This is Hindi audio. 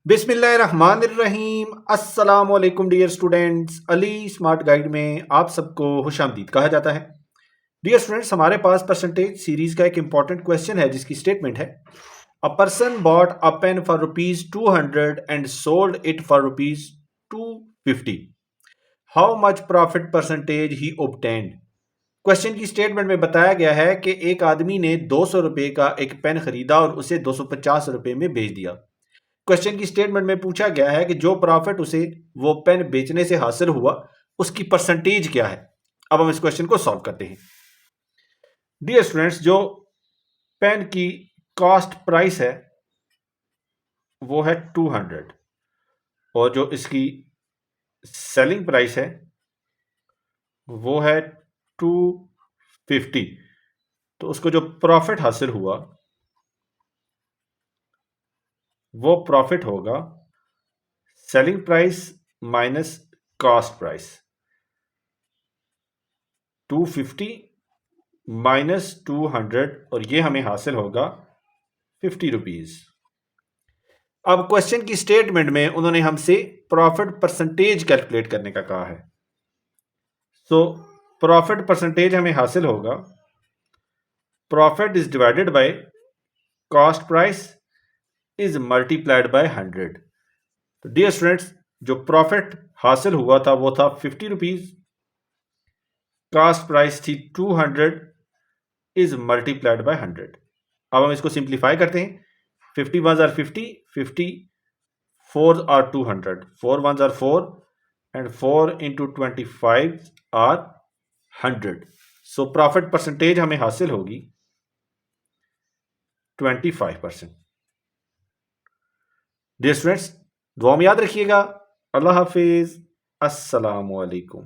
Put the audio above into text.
बिस्मिल्लाहिर्रहमानिर्रहीम। अस्सलाम वालेकुम dear students. Ali smart guide में आप सबको खुशामदीद कहा जाता है। डियर स्टूडेंट्स, हमारे पास परसेंटेज सीरीज का एक इंपॉर्टेंट क्वेश्चन है जिसकी स्टेटमेंट है, a person bought a pen for ₹200 and sold it for ₹250। How much profit percentage he obtained। Question की स्टेटमेंट में बताया गया है कि एक आदमी ने 200 रुपए का एक पेन खरीदा और उसे 250 रुपए में बेच दिया। क्वेश्चन की स्टेटमेंट में पूछा गया है कि जो प्रॉफिट उसे वो पेन बेचने से हासिल हुआ उसकी परसेंटेज क्या है। अब हम इस क्वेश्चन को सॉल्व करते हैं। डियर स्टूडेंट्स, जो पेन की कॉस्ट प्राइस है वो है 200 और जो इसकी सेलिंग प्राइस है वो है 250। तो उसको जो प्रॉफिट हासिल हुआ वो प्रॉफिट होगा selling price minus cost price. 250 minus 200 और ये हमें हासिल होगा 50 रुपीज। अब क्वेश्चन की स्टेटमेंट में उन्होंने हमसे प्रॉफिट परसेंटेज कैलकुलेट करने का कहा है। सो प्रॉफिट परसेंटेज हमें हासिल होगा, profit is divided by cost price is multiplied by 100। तो डियर स्टूडेंट्स, जो प्रॉफिट हासिल हुआ था वो था 50 रुपीज, कॉस्ट प्राइस थी 200 इज मल्टीप्लाइड बाय 100। अब हम इसको सिंप्लीफाई करते हैं। 50 ones are 50, 50 4s are 200, 4 ones are 4 and 4 into 25 are 100। So profit percentage हमें हासिल होगी 25%। डियर स्टूडेंट्स, दुआ में याद रखिएगा। अल्लाह हाफिज। अस्सलाम वालेकुम।